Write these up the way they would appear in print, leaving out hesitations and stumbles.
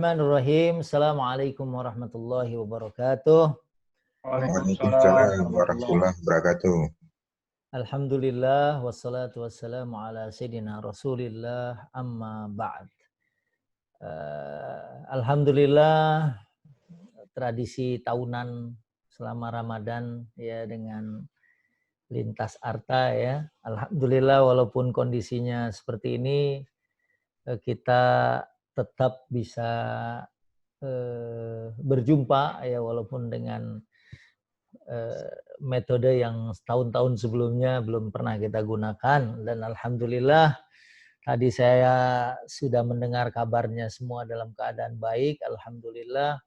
Bismillahirrahmanirrahim. Assalamualaikum warahmatullahi wabarakatuh. Waalaikumsalam warahmatullahi wabarakatuh. Alhamdulillah wassalatu wassalamu ala sayyidina Rasulillah amma ba'd. Alhamdulillah tradisi tahunan selama Ramadan ya dengan lintas arta ya. Alhamdulillah walaupun kondisinya seperti ini kita tetap bisa berjumpa ya walaupun dengan metode yang tahun-tahun sebelumnya belum pernah kita gunakan, dan alhamdulillah tadi saya sudah mendengar kabarnya semua dalam keadaan baik, alhamdulillah.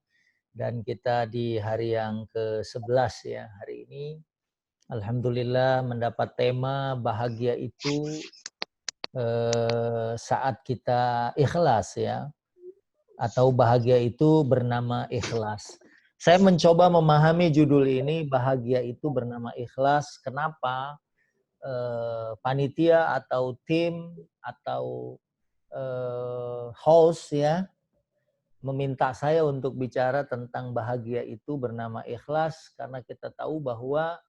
Dan kita di hari yang ke-11 ya hari ini, alhamdulillah mendapat tema bahagia itu saat kita ikhlas ya, atau bahagia itu bernama ikhlas. Saya mencoba memahami judul ini, bahagia itu bernama ikhlas. Kenapa panitia atau tim atau host ya meminta saya untuk bicara tentang bahagia itu bernama ikhlas, karena kita tahu bahwa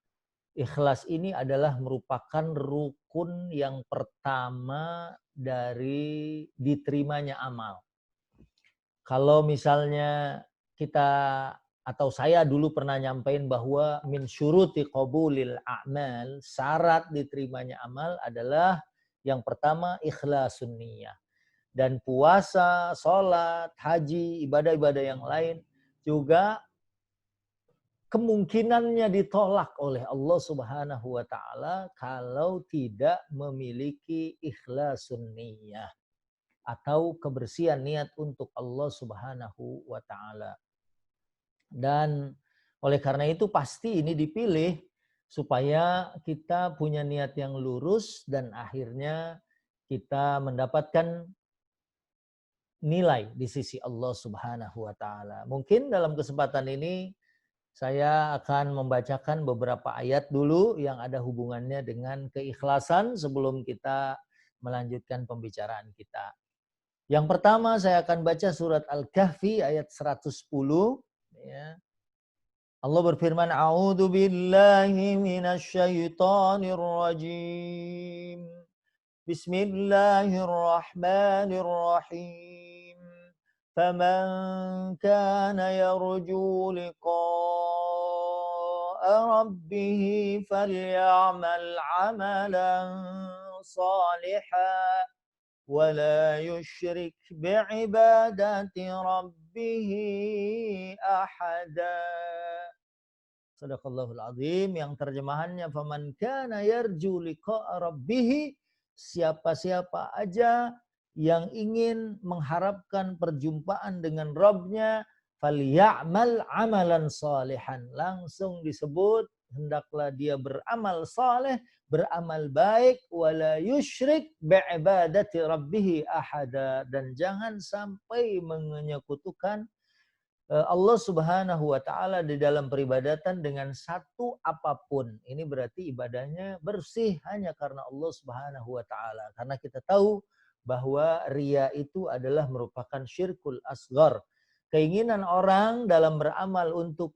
ikhlas ini adalah merupakan rukun yang pertama dari diterimanya amal. Kalau misalnya kita atau saya dulu pernah nyampein bahwa min syuruti qabulil a'mal, syarat diterimanya amal adalah yang pertama ikhlasun niyah. Dan puasa, sholat, haji, ibadah-ibadah yang lain juga kemungkinannya ditolak oleh Allah Subhanahu wa taala kalau tidak memiliki ikhlasun niyah atau kebersihan niat untuk Allah Subhanahu wa taala. Dan oleh karena itu pasti ini dipilih supaya kita punya niat yang lurus dan akhirnya kita mendapatkan nilai di sisi Allah Subhanahu wa taala. Mungkin dalam kesempatan ini saya akan membacakan beberapa ayat dulu yang ada hubungannya dengan keikhlasan sebelum kita melanjutkan pembicaraan kita. Yang pertama saya akan baca surat Al-Kahfi ayat 110 ya. Allah berfirman, A'udzu billahi minasyaitonir rajim. Bismillahirrahmanirrahim. Faman kana yarju liqa'a rabbih faly'amal 'amalan shalihan ولا يشرك بعبادة ربه أحدا. Sadaqallahul azim, yang terjemahannya faman kana yarju liqa'a rabbih, siapa-siapa aja yang ingin mengharapkan perjumpaan dengan Rabbnya, falyamal amalan salihan, langsung disebut hendaklah dia beramal saleh, beramal baik, wala yusyrik bi'ibadati rabbih ahada, dan jangan sampai menyekutukan Allah Subhanahu wa taala di dalam peribadatan dengan satu apapun. Ini berarti ibadahnya bersih hanya karena Allah Subhanahu wa taala. Karena kita tahu bahwa riya itu adalah merupakan syirkul asghar. Keinginan orang dalam beramal untuk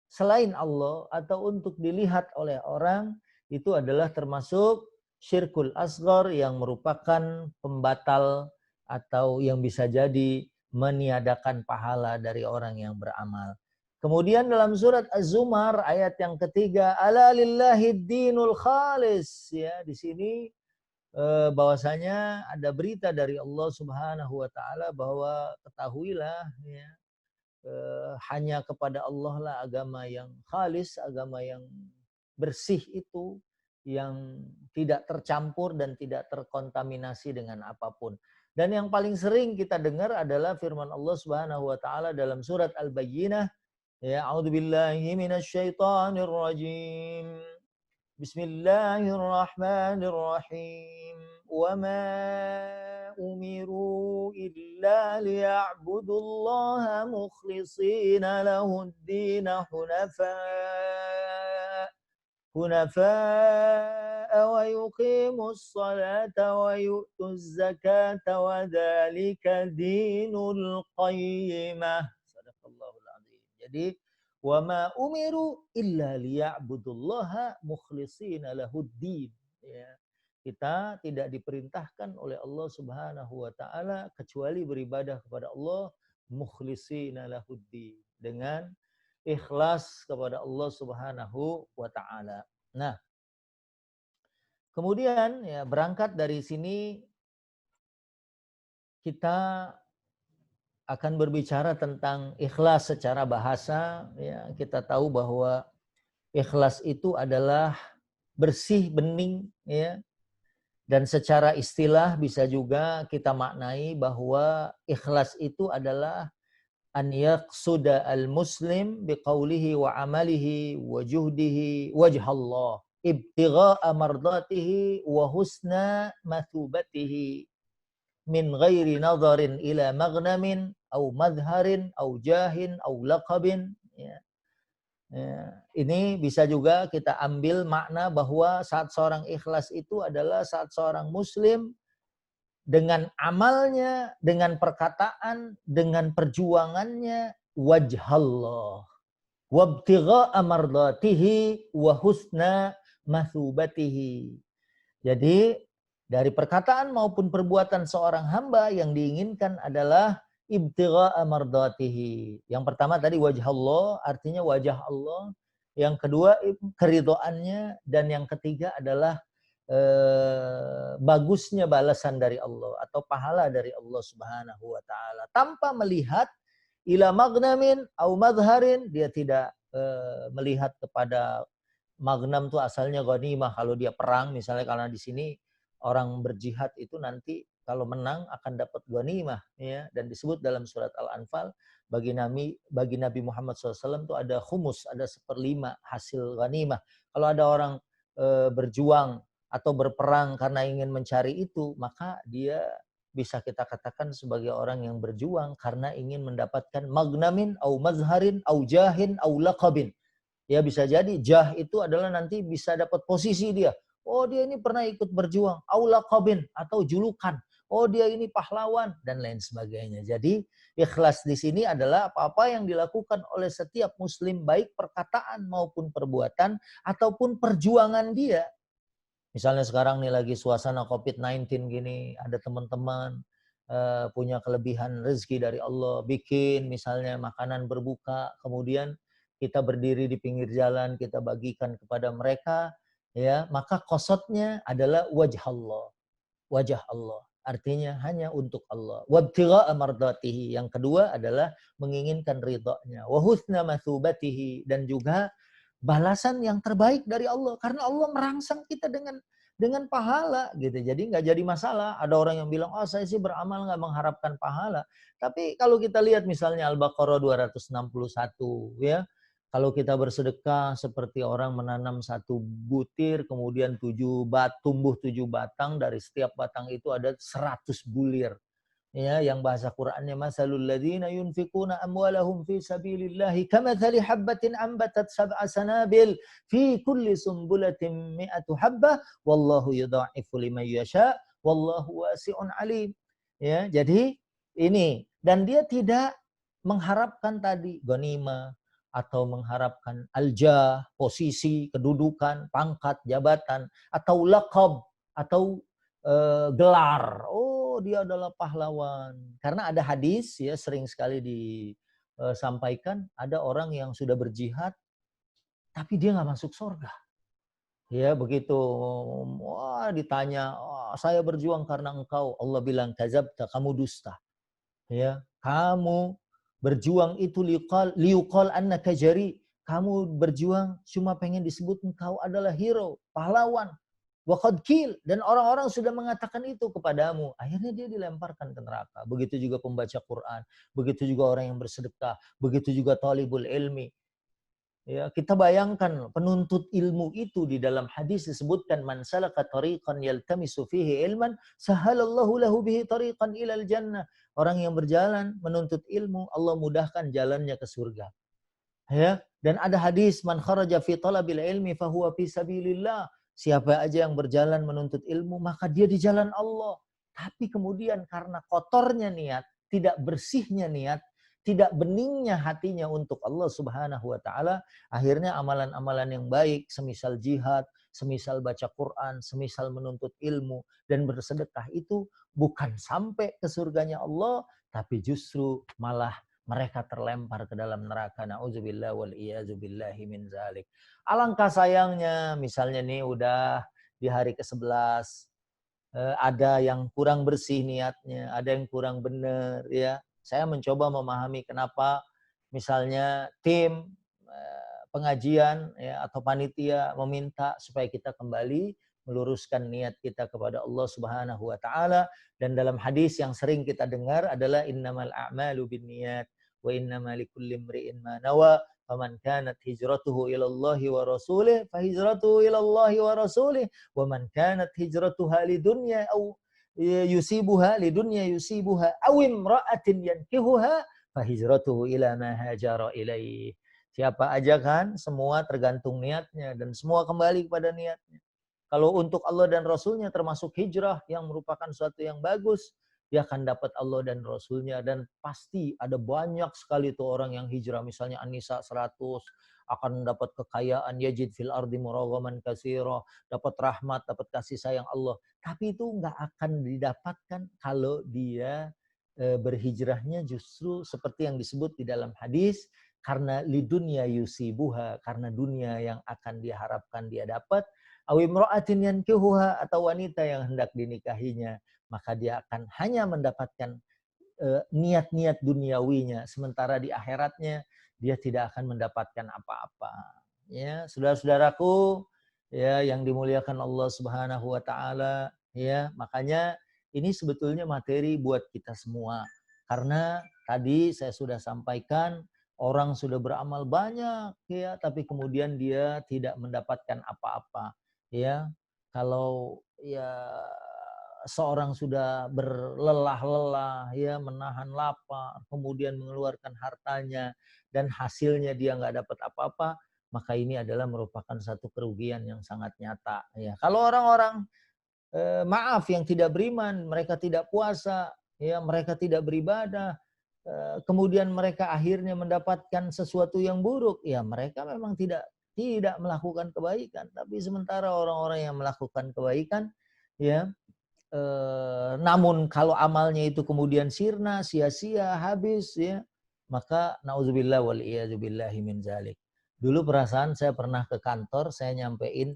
selain Allah atau untuk dilihat oleh orang itu adalah termasuk syirkul asghar yang merupakan pembatal atau yang bisa jadi meniadakan pahala dari orang yang beramal. Kemudian dalam surat Az-Zumar ayat yang ketiga, ala lillahi dinul khalis, ya, di sini bahwasanya ada berita dari Allah Subhanahu wa taala bahwa ketahuilah ya, hanya kepada Allah lah agama yang khalis, agama yang bersih itu, yang tidak tercampur dan tidak terkontaminasi dengan apapun. Dan yang paling sering kita dengar adalah firman Allah Subhanahu wa taala dalam surat Al-Bayyinah, ya, a'udzubillahi minasyaitonir rajim. Bismillahirrahmanirrahim. Wa ma umiru illa liya'budullaha mukhlishina lahud-din hunafa wa yuqimus salata wa yu'tuz zakata wa dzalika dinul qayyimah. Shadaqallahul azim. Jadi wa ma umiru illa liya'budullaha mukhlishina lahuddin. Ya. Kita tidak diperintahkan oleh Allah Subhanahu wa taala kecuali beribadah kepada Allah mukhlishina lahuddin, dengan ikhlas kepada Allah Subhanahu wa taala. Nah, kemudian ya berangkat dari sini kita akan berbicara tentang ikhlas secara bahasa. Ya, kita tahu bahwa ikhlas itu adalah bersih, bening, ya. Dan secara istilah bisa juga kita maknai bahwa ikhlas itu adalah an yaqsuda al-muslim biqaulihi wa amalihi wa juhdihi wajhallah ibtigha'a mardatihi wa husna mathubatihi min ghairi nadharin ila maghnamin au madharin au jahin au laqabin. Ya. Ya, ini bisa juga kita ambil makna bahwa saat seorang ikhlas itu adalah saat seorang muslim dengan amalnya, dengan perkataan, dengan perjuangannya wajhallah wabtigha'a mardatihi wa husna mathubatihi. Jadi dari perkataan maupun perbuatan seorang hamba yang diinginkan adalah ibtigha'a mardatihi. Yang pertama tadi wajhallah, artinya wajah Allah. Yang kedua keridhaannya, dan yang ketiga adalah bagusnya balasan dari Allah atau pahala dari Allah Subhanahu wa taala, tanpa melihat ila magnamin au madharin. Dia tidak melihat kepada magnam itu asalnya ghanimah, kalau dia perang misalnya, karena di sini orang berjihad itu nanti kalau menang akan dapat ghanimah, ya. Dan disebut dalam surat Al-Anfal bagi Nabi Muhammad SAW itu ada khumus, ada 1/5 hasil ghanimah. Kalau ada orang berjuang atau berperang karena ingin mencari itu, maka dia bisa kita katakan sebagai orang yang berjuang karena ingin mendapatkan magnamin au mazharin au jahin au laqabin. Ya, bisa jadi jah itu adalah nanti bisa dapat posisi dia. Oh, dia ini pernah ikut berjuang, au laqabin atau julukan. Oh, dia ini pahlawan dan lain sebagainya. Jadi ikhlas di sini adalah apa-apa yang dilakukan oleh setiap muslim, baik perkataan maupun perbuatan ataupun perjuangan dia. Misalnya sekarang nih lagi suasana COVID-19 gini, ada teman-teman punya kelebihan rezeki dari Allah, bikin misalnya makanan berbuka, kemudian kita berdiri di pinggir jalan, kita bagikan kepada mereka, ya, maka qasatnya adalah wajah Allah. Wajah Allah. Artinya hanya untuk Allah. Wabtigha'a mardatihi. Yang kedua adalah menginginkan ridhanya. Wa husna mathubatihi. Dan juga balasan yang terbaik dari Allah, karena Allah merangsang kita dengan pahala gitu. Jadi nggak jadi masalah. Ada orang yang bilang, oh saya sih beramal nggak mengharapkan pahala. Tapi kalau kita lihat misalnya Al-Baqarah 261, ya, kalau kita bersedekah seperti orang menanam 1 butir, kemudian tumbuh 7 batang, dari setiap batang itu ada 100 bulir. Ya, yang bahasa Qur'annya masalul ladzina yunfikuna amwalahum fi sabilillahi kamathali habbatin ambatat sab'a sanabil fi kulli sumbulatin mi'atu habbah wallahu yudha'ifu liman yasha wallahu wasi'un alim. Ya, jadi ini, dan dia tidak mengharapkan tadi ghanimah atau mengharapkan aljah, posisi, kedudukan, pangkat, jabatan, atau laqab, atau gelar. Oh, dia adalah pahlawan. Karena ada hadis, ya, sering sekali disampaikan, ada orang yang sudah berjihad tapi dia nggak masuk surga. Ya, begitu wah ditanya, oh, saya berjuang karena engkau. Allah bilang, kadzabta, kamu dusta. Ya, kamu berjuang itu liuqal annaka jari. Kamu berjuang cuma pengen disebut engkau adalah hero, pahlawan. Waqad qil, dan orang-orang sudah mengatakan itu kepadamu. Akhirnya dia dilemparkan ke neraka. Begitu juga pembaca Quran, begitu juga orang yang bersedekah, begitu juga talibul ilmi. Ya, kita bayangkan penuntut ilmu itu di dalam hadis disebutkan, man salaka tariqan yaltamisu fihi ilman sahalallahu lahu bihi tariqan ilal jannah. Orang yang berjalan menuntut ilmu, Allah mudahkan jalannya ke surga. Ya, dan ada hadis, man kharaja fi talabil ilmi fahuwa fi sabilillah. Siapa aja yang berjalan menuntut ilmu, maka dia di jalan Allah. Tapi kemudian karena kotornya niat, tidak bersihnya niat, tidak beningnya hatinya untuk Allah Subhanahu wa taala, akhirnya amalan-amalan yang baik, semisal jihad, semisal baca Quran, semisal menuntut ilmu dan bersedekah itu bukan sampai ke surganya Allah, tapi justru malah mereka terlempar ke dalam neraka. Nauzubillah wal iyadzu billahi min zalik. Alangkah sayangnya misalnya nih udah di hari ke-11, ada yang kurang bersih niatnya, ada yang kurang benar ya. Saya mencoba memahami kenapa misalnya tim pengajian ya, atau panitia meminta supaya kita kembali meluruskan niat kita kepada Allah Subhanahu wa taala, dan dalam hadis yang sering kita dengar adalah innamal a'malu binniyat wa innamal likulli imri'in ma nawa faman kanat hijratuhu ila Allah wa rasulih fa hijratuhu ila Allah wa rasulih wa man kanat hijratuha lidunya aw yusibuha aw imra'atin yankihuha fa hijratuhu ila ma hajara ilaih. Siapa aja kan, semua tergantung niatnya dan semua kembali kepada niatnya. Kalau untuk Allah dan Rasulnya termasuk hijrah yang merupakan suatu yang bagus, dia akan dapat Allah dan Rasulnya. Dan pasti ada banyak sekali tuh orang yang hijrah. Misalnya An-Nisa 100 akan dapat kekayaan, yajid fil ardi muraghaman katsira, dapat rahmat, dapat kasih sayang Allah. Tapi itu nggak akan didapatkan kalau dia berhijrahnya justru seperti yang disebut di dalam hadis, karena lidunya yusibuha, karena dunia yang akan diharapkan dia dapat, awimro'atin yankihuha, atau wanita yang hendak dinikahinya, maka dia akan hanya mendapatkan niat-niat duniawinya, sementara di akhiratnya dia tidak akan mendapatkan apa-apa. Ya, saudara-saudaraku ya yang dimuliakan Allah Subhanahu wa taala, ya, makanya ini sebetulnya materi buat kita semua. Karena tadi saya sudah sampaikan, orang sudah beramal banyak ya, tapi kemudian dia tidak mendapatkan apa-apa. Ya, kalau ya seorang sudah berlelah-lelah ya, menahan lapar, kemudian mengeluarkan hartanya dan hasilnya dia nggak dapat apa-apa, maka ini adalah merupakan satu kerugian yang sangat nyata ya. Kalau orang-orang maaf yang tidak beriman, mereka tidak puasa, ya, mereka tidak beribadah, kemudian mereka akhirnya mendapatkan sesuatu yang buruk, ya mereka memang tidak melakukan kebaikan. Tapi sementara orang-orang yang melakukan kebaikan, ya, namun kalau amalnya itu kemudian sirna, sia-sia, habis, ya, maka nauzubillah wal iyadzubillahi min zalik. Dulu perasaan saya pernah ke kantor, saya nyampein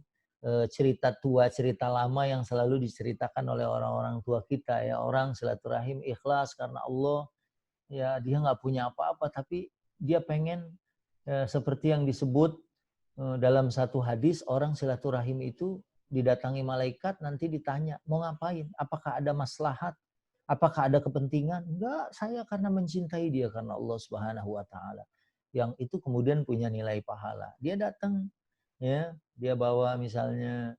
cerita tua, cerita lama yang selalu diceritakan oleh orang-orang tua kita ya. Orang silaturahim ikhlas karena Allah, ya dia nggak punya apa-apa tapi dia pengen seperti yang disebut dalam satu hadis, orang silaturahim itu didatangi malaikat, nanti ditanya mau ngapain, apakah ada maslahat, apakah ada kepentingan. Enggak, saya karena mencintai dia, karena Allah Subhanahu wa taala, yang itu kemudian punya nilai pahala. Dia datang ya, dia bawa misalnya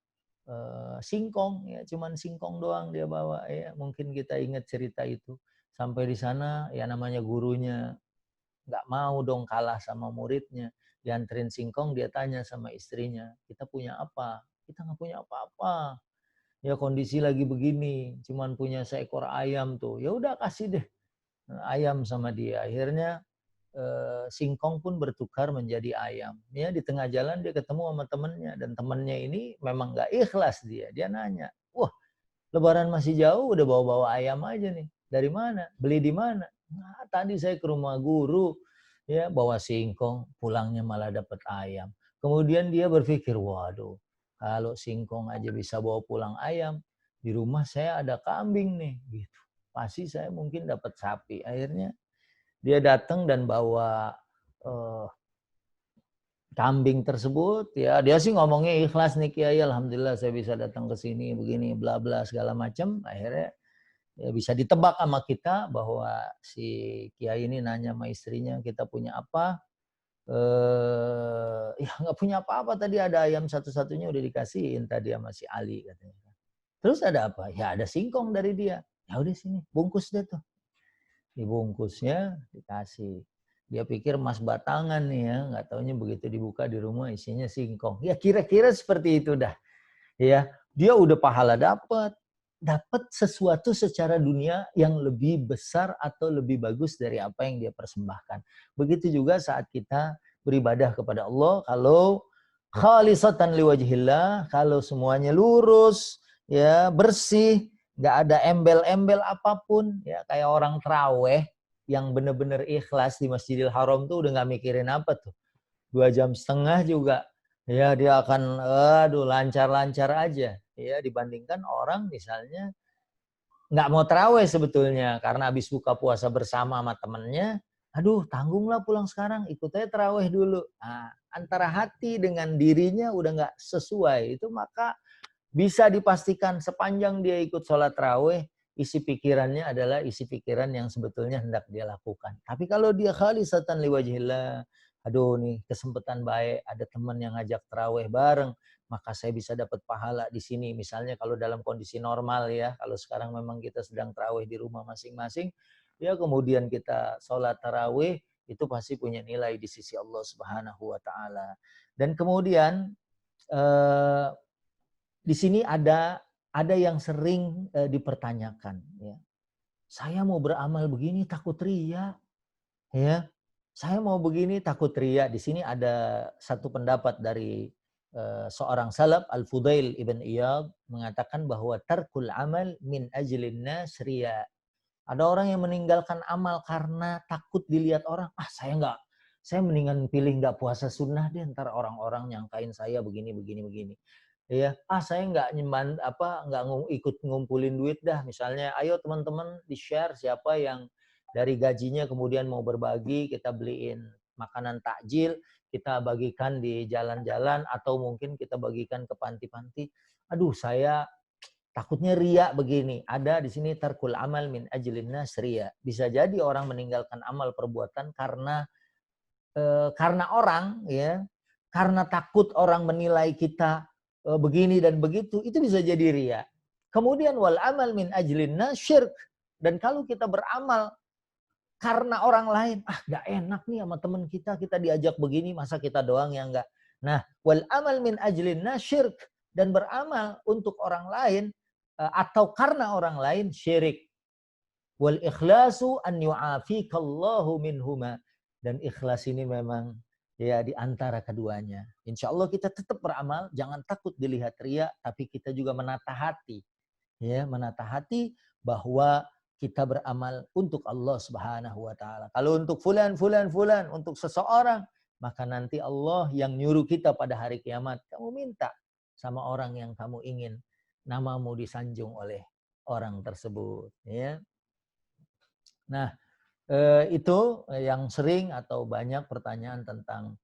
singkong ya, cuman singkong doang dia bawa ya. Mungkin kita ingat cerita itu. Sampai di sana ya, namanya gurunya nggak mau dong kalah sama muridnya. Dianterin singkong, dia tanya sama istrinya, kita punya apa? Kita nggak punya apa-apa. Ya kondisi lagi begini, cuman punya seekor ayam tuh. Ya udah kasih deh ayam sama dia. Akhirnya singkong pun bertukar menjadi ayam. Ya, di tengah jalan dia ketemu sama temennya, dan temennya ini memang nggak ikhlas dia. Dia nanya, wah lebaran masih jauh udah bawa-bawa ayam aja nih. Dari mana? Beli di mana? Nah, tadi saya ke rumah guru, ya bawa singkong, pulangnya malah dapat ayam. Kemudian dia berpikir, waduh, kalau singkong aja bisa bawa pulang ayam, di rumah saya ada kambing nih, gitu. Pasti saya mungkin dapat sapi. Akhirnya dia datang dan bawa kambing tersebut, ya dia sih ngomongnya ikhlas nih Kiai, alhamdulillah saya bisa datang ke sini begini bla bla segala macam. Akhirnya ya bisa ditebak sama kita bahwa si Kiai ini nanya sama istrinya, kita punya apa? Ya nggak punya apa-apa, tadi ada ayam satu-satunya udah dikasihin tadi sama si Ali katanya. Terus ada apa? Ya ada singkong dari dia. Ya udah sini, bungkus deh tuh. Dibungkusnya dikasih. Dia pikir emas batangan nih ya, nggak taunya begitu dibuka di rumah isinya singkong. Ya kira-kira seperti itu dah. ya, dia udah pahala dapat sesuatu secara dunia yang lebih besar atau lebih bagus dari apa yang dia persembahkan. Begitu juga saat kita beribadah kepada Allah, kalau khalisatan liwajhillah, kalau semuanya lurus, ya bersih, nggak ada embel-embel apapun, ya kayak orang traweh yang benar-benar ikhlas di Masjidil Haram tuh udah nggak mikirin apa tuh. 2,5 jam juga ya dia akan aduh lancar-lancar aja ya, dibandingkan orang misalnya nggak mau terawih sebetulnya karena habis buka puasa bersama sama temennya, aduh tanggunglah pulang sekarang, ikut aja terawih dulu. Nah, antara hati dengan dirinya udah nggak sesuai itu, maka bisa dipastikan sepanjang dia ikut sholat terawih, isi pikirannya adalah isi pikiran yang sebetulnya hendak dia lakukan. Tapi kalau dia khalisatan liwajhillah, aduh nih kesempatan baik, ada teman yang ngajak terawih bareng, maka saya bisa dapat pahala di sini. Misalnya kalau dalam kondisi normal ya, kalau sekarang memang kita sedang terawih di rumah masing-masing, ya kemudian kita sholat terawih, itu pasti punya nilai di sisi Allah Subhanahu wa Ta'ala. Dan kemudian di sini ada yang sering dipertanyakan, ya. Saya mau beramal begini takut riya, ya. Saya mau begini takut riya. Di sini ada satu pendapat dari seorang salaf, Al-Fudail ibn Iyad, mengatakan bahwa tarkul amal min ajlin nas riya. Ada orang yang meninggalkan amal karena takut dilihat orang. Saya mendingan pilih nggak puasa sunnah deh, ntar orang-orang nyangkain saya begini begini begini. Ya, saya nggak ikut ngumpulin duit dah. Misalnya, ayo teman-teman di-share siapa yang dari gajinya kemudian mau berbagi, kita beliin makanan takjil, kita bagikan di jalan-jalan atau mungkin kita bagikan ke panti-panti. Aduh, saya takutnya riya begini. Ada di sini tarkul amal min ajlin nas riya. Bisa jadi orang meninggalkan amal perbuatan karena orang, ya, karena takut orang menilai kita begini dan begitu, itu bisa jadi riya. Kemudian wal amal min ajlin nas syirk. Dan kalau kita beramal karena orang lain, gak enak nih sama teman kita diajak begini, masa kita doang yang enggak. Nah, wal amal min ajlin nas syirk. Dan beramal untuk orang lain atau karena orang lain syirik. Wal ikhlasu an yu'afikallahu minhuma. Dan ikhlas ini memang ya di antara keduanya. Insya Allah kita tetap beramal, jangan takut dilihat riya, tapi kita juga menata hati. Ya, menata hati bahwa kita beramal untuk Allah Subhanahu wa Ta'ala. Kalau untuk fulan, untuk seseorang, maka nanti Allah yang nyuruh kita pada hari kiamat, kamu minta sama orang yang kamu ingin namamu disanjung oleh orang tersebut. Ya. Nah, itu yang sering atau banyak pertanyaan tentang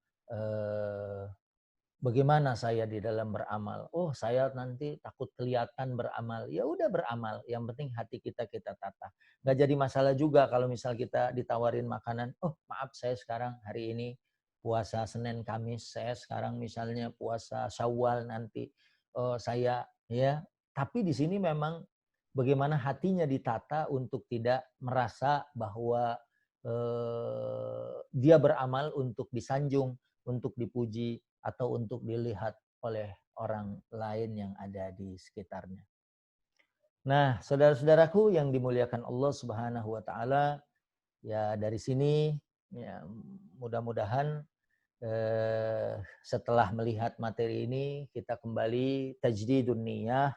bagaimana saya di dalam beramal. Oh, saya nanti takut kelihatan beramal. Ya udah beramal, yang penting hati kita tata. Nggak jadi masalah juga kalau misal kita ditawarin makanan, oh maaf saya sekarang hari ini puasa Senin Kamis, saya sekarang misalnya puasa Syawal nanti. Oh, saya ya, tapi di sini memang bagaimana hatinya ditata untuk tidak merasa bahwa dia beramal untuk disanjung, untuk dipuji, atau untuk dilihat oleh orang lain yang ada di sekitarnya. Nah, saudara-saudaraku yang dimuliakan Allah Subhanahu wa Ta'ala, ya dari sini ya, mudah-mudahan setelah melihat materi ini kita kembali tajdidun niyah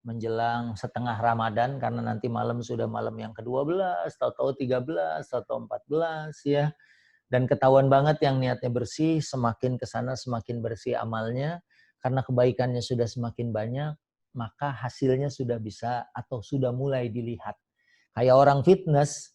menjelang setengah Ramadan, karena nanti malam sudah malam yang ke-12, tahu-tahu 13, atau 14 ya. Dan ketahuan banget yang niatnya bersih, semakin ke sana semakin bersih amalnya, karena kebaikannya sudah semakin banyak, maka hasilnya sudah bisa atau sudah mulai dilihat. Kayak orang fitness,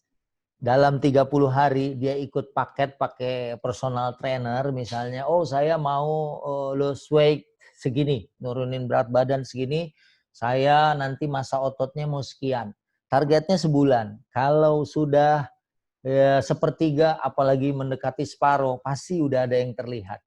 dalam 30 hari dia ikut paket pakai personal trainer misalnya, oh saya mau lose weight segini, nurunin berat badan segini, saya nanti masa ototnya mau sekian. Targetnya sebulan. Kalau sudah sepertiga apalagi mendekati separuh, pasti udah ada yang terlihat.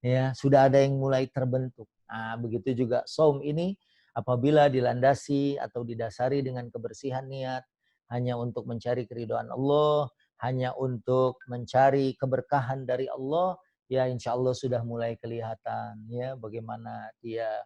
Ya, sudah ada yang mulai terbentuk. Nah, begitu juga saum ini apabila dilandasi atau didasari dengan kebersihan niat, hanya untuk mencari keridhaan Allah, hanya untuk mencari keberkahan dari Allah, ya insya Allah sudah mulai kelihatan ya bagaimana dia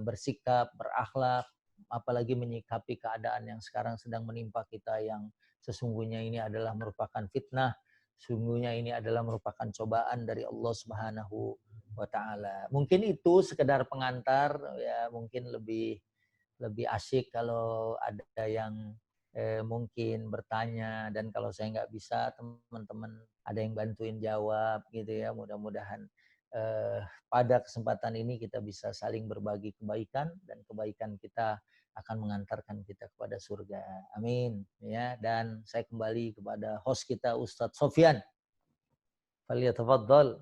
bersikap, berakhlak, apalagi menyikapi keadaan yang sekarang sedang menimpa kita yang sesungguhnya ini adalah merupakan fitnah, sesungguhnya ini adalah merupakan cobaan dari Allah Subhanahu wa taala. Mungkin itu sekedar pengantar ya, mungkin lebih asyik kalau ada yang mungkin bertanya, dan kalau saya nggak bisa, teman-teman ada yang bantuin jawab gitu ya. Mudah-mudahan pada kesempatan ini kita bisa saling berbagi kebaikan, dan kebaikan kita akan mengantarkan kita kepada surga. Amin ya. Dan saya kembali kepada host kita Ustadz Sofyan. Falyatafaddal.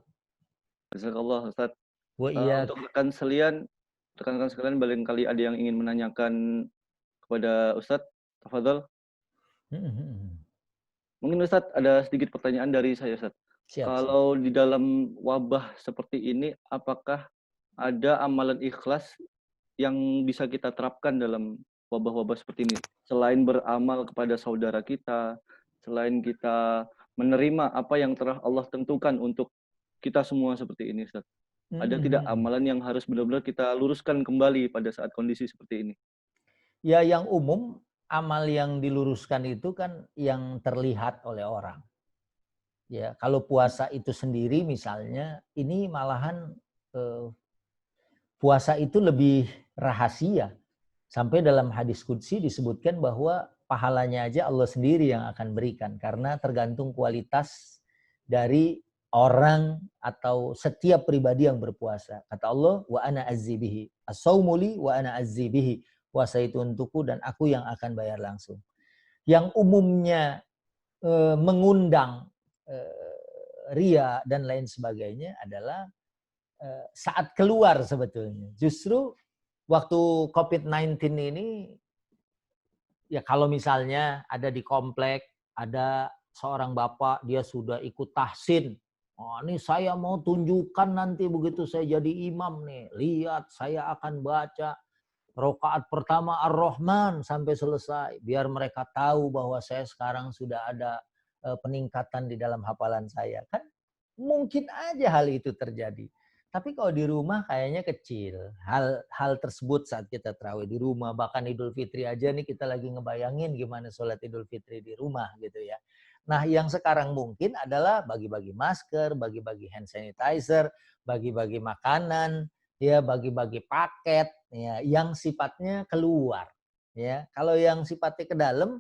Jazakallah Ustaz. Wa iya. Untuk rekan-rekan sekalian barangkali ada yang ingin menanyakan kepada Ustadz, tafadhol. Mungkin Ustadz ada sedikit pertanyaan dari saya, Ustadz. Kalau di dalam wabah seperti ini, apakah ada amalan ikhlas yang bisa kita terapkan dalam wabah-wabah seperti ini? Selain beramal kepada saudara kita, selain kita menerima apa yang telah Allah tentukan untuk kita semua seperti ini, Ustaz. Ada tidak amalan yang harus benar-benar kita luruskan kembali pada saat kondisi seperti ini? Ya, yang umum, amal yang diluruskan itu kan yang terlihat oleh orang. Ya, kalau puasa itu sendiri misalnya, ini malahan puasa itu lebih rahasia. Sampai dalam hadis qudsi disebutkan bahwa pahalanya aja Allah sendiri yang akan berikan, karena tergantung kualitas dari orang atau setiap pribadi yang berpuasa. Kata Allah, wa ana azzibihi. As-saumu li wa ana azzibihi. Puasa itu untukku dan aku yang akan bayar langsung. Yang umumnya mengundang ria dan lain sebagainya adalah saat keluar sebetulnya. Justru waktu COVID-19 ini, ya kalau misalnya ada di komplek, ada seorang bapak, dia sudah ikut tahsin. Oh, ini saya mau tunjukkan nanti begitu saya jadi imam nih. Lihat, saya akan baca rakaat pertama Ar-Rahman sampai selesai. Biar mereka tahu bahwa saya sekarang sudah ada peningkatan di dalam hafalan saya. Kan mungkin aja hal itu terjadi. Tapi kalau di rumah kayaknya kecil. Hal tersebut saat kita tarawih di rumah. Bahkan Idul Fitri aja nih kita lagi ngebayangin gimana sholat Idul Fitri di rumah gitu ya. Nah, yang sekarang mungkin adalah bagi-bagi masker, bagi-bagi hand sanitizer, bagi-bagi makanan, ya, bagi-bagi paket, ya, yang sifatnya keluar. Ya, kalau yang sifatnya ke dalam,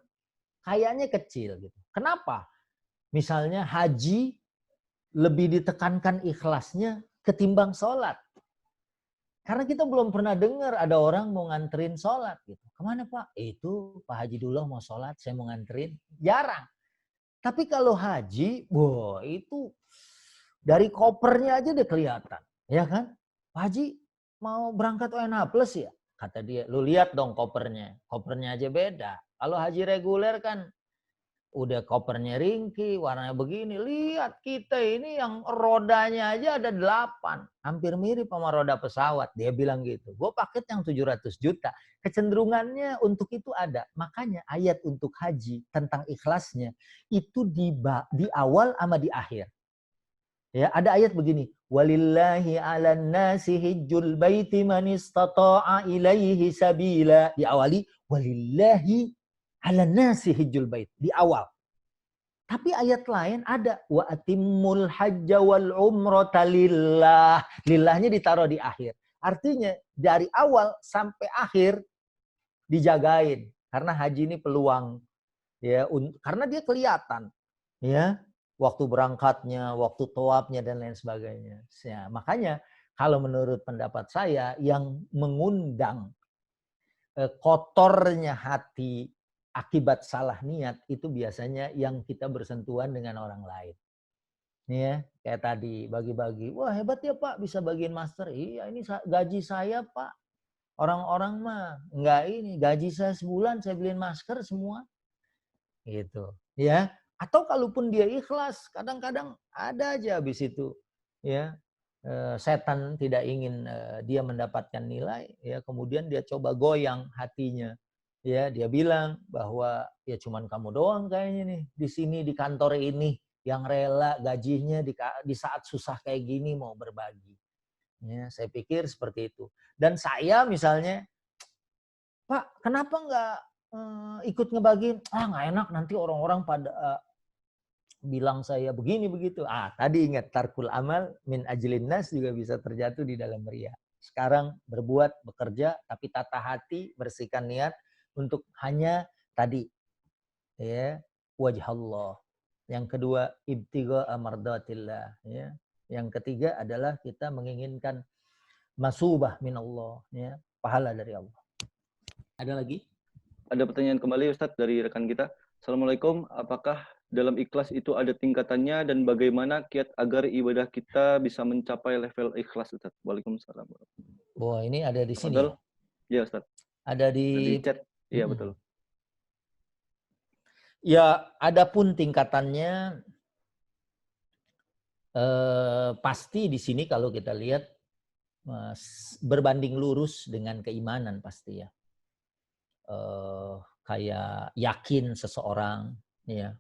kayaknya kecil gitu. Kenapa? Misalnya haji lebih ditekankan ikhlasnya ketimbang sholat. Karena kita belum pernah dengar ada orang mau nganterin sholat gitu. Kemana Pak? Itu Pak Haji Dullah mau sholat, saya mau nganterin. Jarang. Tapi kalau haji, wah itu dari kopernya aja udah kelihatan. Ya kan? Pak Haji mau berangkat UNH Plus ya? Kata dia, lu lihat dong kopernya. Kopernya aja beda. Kalau haji reguler kan udah kopernya ringkih, warnanya begini. Lihat kita ini yang rodanya aja ada 8. Hampir mirip sama roda pesawat. Dia bilang gitu. Gue paket yang 700 juta. Kecenderungannya untuk itu ada. Makanya ayat untuk haji tentang ikhlasnya itu di awal sama di akhir. Ya, ada ayat begini. Walillahi 'alan nasi hijjul baiti man istata'a ilaihi sabila. Diawali walillahi 'alan nasi hijjul bait di awal. Tapi ayat lain ada wa atimmul hajja wal umrata lillah. Lillahnya ditaruh di akhir. Artinya dari awal sampai akhir dijagain, karena haji ini peluang ya, karena dia kelihatan ya, waktu berangkatnya, waktu tawafnya dan lain sebagainya. Ya, makanya kalau menurut pendapat saya yang mengundang kotornya hati akibat salah niat itu biasanya yang kita bersentuhan dengan orang lain. Ya, kayak tadi bagi-bagi. Wah, hebat ya Pak bisa bagiin masker. Iya, ini gaji saya Pak. Orang-orang mah enggak ini, gaji saya sebulan saya beliin masker semua. Gitu. Ya. Atau kalaupun dia ikhlas, kadang-kadang ada aja habis itu ya. Setan tidak ingin dia mendapatkan nilai, ya kemudian dia coba goyang hatinya, ya dia bilang bahwa ya cuman kamu doang kayaknya nih di sini di kantor ini yang rela gajinya di saat susah kayak gini mau berbagi. Ya, saya pikir seperti itu. Dan saya misalnya, Pak, kenapa nggak ikut ngebagiin? Nggak enak nanti orang-orang pada bilang saya begini begitu. Tadi ingat tarkul amal min ajlin nas juga bisa terjatuh di dalam riya. Sekarang berbuat, bekerja, tapi tata hati, bersihkan niat untuk hanya tadi, ya, wajah Allah. Yang kedua, ibtigha mardatillah, ya. Yang ketiga adalah kita menginginkan masubah min Allah, ya, pahala dari Allah. Ada lagi? Ada pertanyaan kembali Ustadz dari rekan kita. Assalamualaikum, apakah dalam ikhlas itu ada tingkatannya dan bagaimana kiat agar ibadah kita bisa mencapai level ikhlas Ustadz? Waalaikumsalam. Wah, ini ada di sini. Ya Ustadz. Ada di chat. Iya betul. Ya, adapun tingkatannya pasti di sini kalau kita lihat berbanding lurus dengan keimanan pasti ya. Kayak yakin seseorang, ya,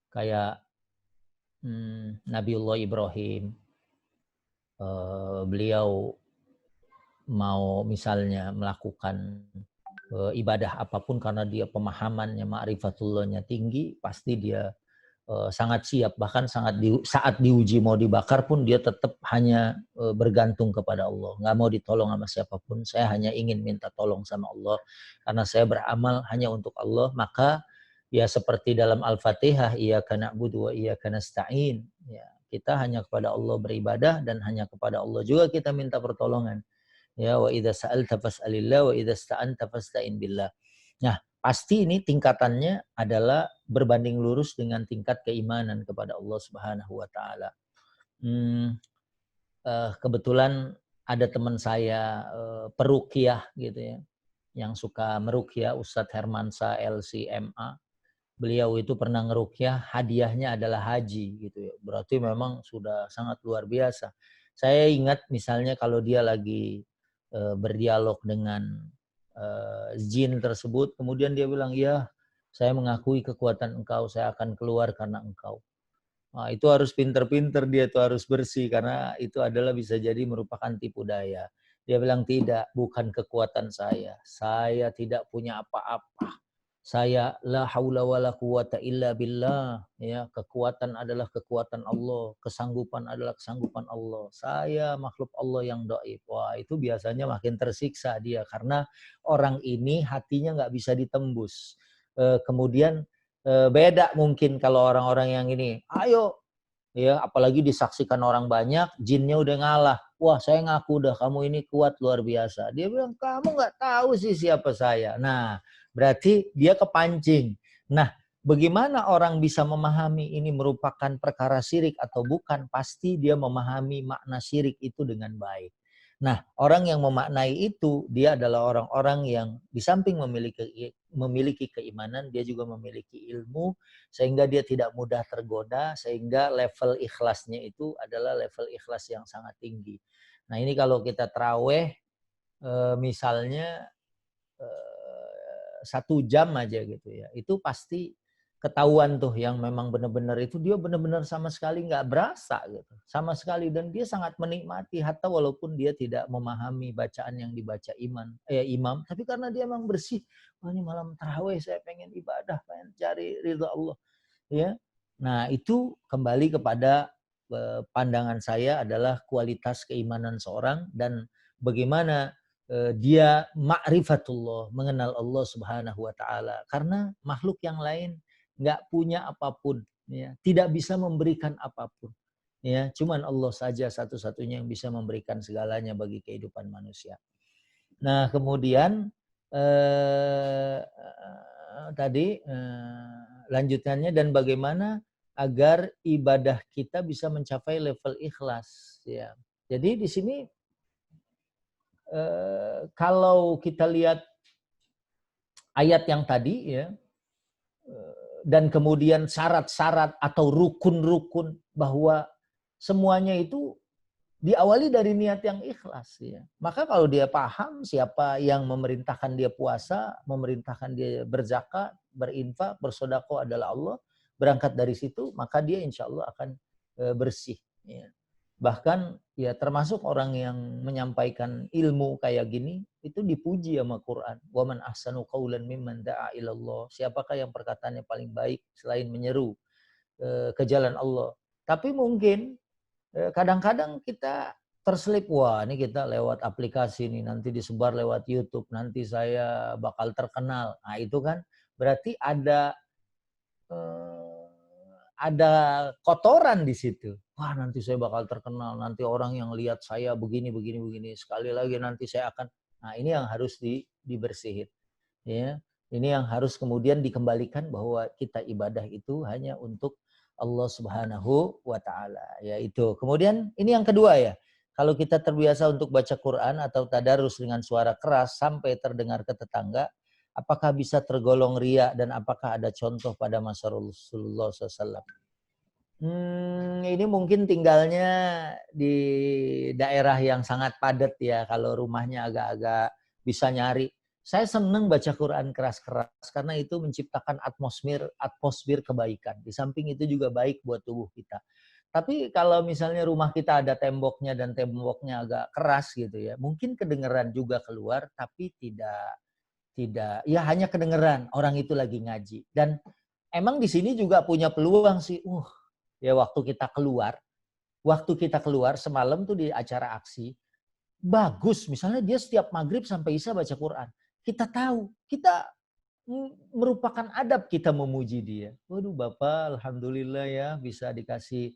kayak Nabiullah Ibrahim, beliau mau misalnya melakukan ibadah apapun karena dia pemahamannya, ma'rifatullahnya tinggi, pasti dia sangat siap, bahkan saat diuji mau dibakar pun dia tetap hanya bergantung kepada Allah, nggak mau ditolong sama siapapun. Saya hanya ingin minta tolong sama Allah karena saya beramal hanya untuk Allah. Maka ya seperti dalam Al-Fatihah, iyyaka na'budu wa iyyaka nasta'in, ya, kita hanya kepada Allah beribadah dan hanya kepada Allah juga kita minta pertolongan. Ya, wa idza sa'alta fas'alillah wa idza sta'anta fasta'in billah. Nah, pasti ini tingkatannya adalah berbanding lurus dengan tingkat keimanan kepada Allah Subhanahu wa taala. Kebetulan ada teman saya peruqyah gitu ya, yang suka meruqyah, Ustadz Hermansa LCMA. Beliau itu pernah ngeruqyah, hadiahnya adalah haji gitu ya. Berarti memang sudah sangat luar biasa. Saya ingat misalnya kalau dia lagi berdialog dengan jin tersebut, kemudian dia bilang, ya saya mengakui kekuatan engkau, saya akan keluar karena engkau. Nah, itu harus pinter-pinter, dia itu harus bersih, karena itu adalah bisa jadi merupakan tipu daya. Dia bilang, tidak, bukan kekuatan saya tidak punya apa-apa. Saya la haula wala quwata illa billah, ya, kekuatan adalah kekuatan Allah, kesanggupan adalah kesanggupan Allah. Saya makhluk Allah yang dhaif. Wah, itu biasanya makin tersiksa dia karena orang ini hatinya nggak bisa ditembus. Kemudian beda mungkin kalau orang-orang yang ini, ayo, ya, apalagi disaksikan orang banyak, jinnya udah ngalah. Wah, saya ngaku dah, kamu ini kuat luar biasa. Dia bilang, kamu nggak tahu sih siapa saya. Nah, berarti dia kepancing. Nah, bagaimana orang bisa memahami ini merupakan perkara syirik atau bukan? Pasti dia memahami makna syirik itu dengan baik. Nah, orang yang memaknai itu, dia adalah orang-orang yang di samping memiliki keimanan, dia juga memiliki ilmu, sehingga dia tidak mudah tergoda, sehingga level ikhlasnya itu adalah level ikhlas yang sangat tinggi. Nah, ini kalau kita taraweh, misalnya 1 jam aja gitu ya, itu pasti ketahuan tuh yang memang benar-benar itu dia benar-benar sama sekali nggak berasa gitu, sama sekali, dan dia sangat menikmati hatta walaupun dia tidak memahami bacaan yang dibaca imam, tapi karena dia memang bersih, wah ini malam tarawih saya pengen ibadah, pengen cari ridha Allah, ya. Nah, itu kembali kepada pandangan saya adalah kualitas keimanan seorang dan bagaimana dia ma'rifatullah, mengenal Allah Subhanahu wa taala. Karena makhluk yang lain nggak punya apapun, ya, tidak bisa memberikan apapun, ya, cuman Allah saja satu-satunya yang bisa memberikan segalanya bagi kehidupan manusia. Nah, kemudian tadi lanjutannya, dan bagaimana agar ibadah kita bisa mencapai level ikhlas, ya. Jadi di sini kalau kita lihat ayat yang tadi, ya, dan kemudian syarat-syarat atau rukun-rukun bahwa semuanya itu diawali dari niat yang ikhlas, ya. Maka kalau dia paham siapa yang memerintahkan dia puasa, memerintahkan dia berzakat, berinfak, bersedekah adalah Allah, berangkat dari situ, maka dia insya Allah akan bersih, ya. Bahkan ya termasuk orang yang menyampaikan ilmu kayak gini itu dipuji sama Quran. Wa man ahsanu qaulan mimman da'a ilallah. Siapakah yang perkataannya paling baik selain menyeru ke jalan Allah. Tapi mungkin kadang-kadang kita terselip, wah ini kita lewat aplikasi nih, nanti disebar lewat YouTube, nanti saya bakal terkenal. Nah itu kan berarti ada kotoran di situ. Wah nanti saya bakal terkenal, nanti orang yang lihat saya begini. Sekali lagi nanti saya akan, nah ini yang harus dibersihin. Ya, ini yang harus kemudian dikembalikan bahwa kita ibadah itu hanya untuk Allah Subhanahu wa taala, yaitu. Kemudian ini yang kedua ya. Kalau kita terbiasa untuk baca Quran atau tadarus dengan suara keras sampai terdengar ke tetangga, apakah bisa tergolong riya dan apakah ada contoh pada masa Rasulullah SAW? Ini mungkin tinggalnya di daerah yang sangat padat ya, kalau rumahnya agak-agak bisa nyari. Saya senang baca Quran keras-keras karena itu menciptakan atmosfer kebaikan. Di samping itu juga baik buat tubuh kita. Tapi kalau misalnya rumah kita ada temboknya dan temboknya agak keras gitu ya, mungkin kedengeran juga keluar, tapi tidak ya hanya kedengeran orang itu lagi ngaji. Dan emang di sini juga punya peluang sih. Ya waktu kita keluar semalam tuh di acara aksi, bagus. Misalnya dia setiap maghrib sampai isya baca Quran. Kita tahu, kita merupakan adab kita memuji dia. Waduh Bapak, alhamdulillah ya bisa dikasih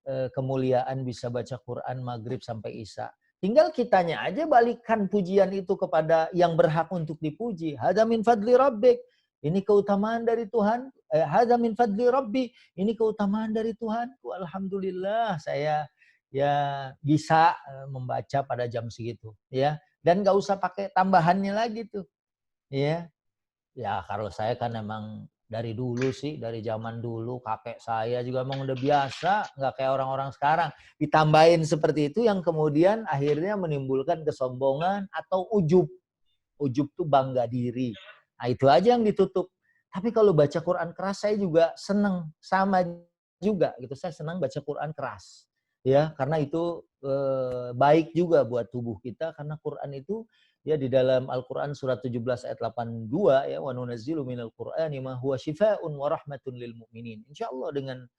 kemuliaan bisa baca Quran maghrib sampai isya. Tinggal kitanya aja balikan pujian itu kepada yang berhak untuk dipuji. Hadza min fadli rabbik. Ini keutamaan dari Tuhan. Hadza min fadli rabbi. Ini keutamaan dari Tuhan. Alhamdulillah saya ya bisa membaca pada jam segitu ya. Dan nggak usah pakai tambahannya lagi tuh. Ya. Ya kalau saya kan emang dari dulu sih, dari zaman dulu kakek saya juga emang udah biasa, nggak kayak orang-orang sekarang. Ditambahin seperti itu yang kemudian akhirnya menimbulkan kesombongan atau ujub. Ujub tuh bangga diri. Nah itu aja yang ditutup. Tapi kalau baca Quran keras saya juga seneng, sama juga gitu. Saya senang baca Quran keras. Ya, karena itu baik juga buat tubuh kita karena Quran itu ya di dalam Al-Qur'an surat 17 ayat 82 ya wa nunazzilu minal Qur'ani ma huwa syifaa'un wa rahmatun lil mu'minin. Insyaallah dengan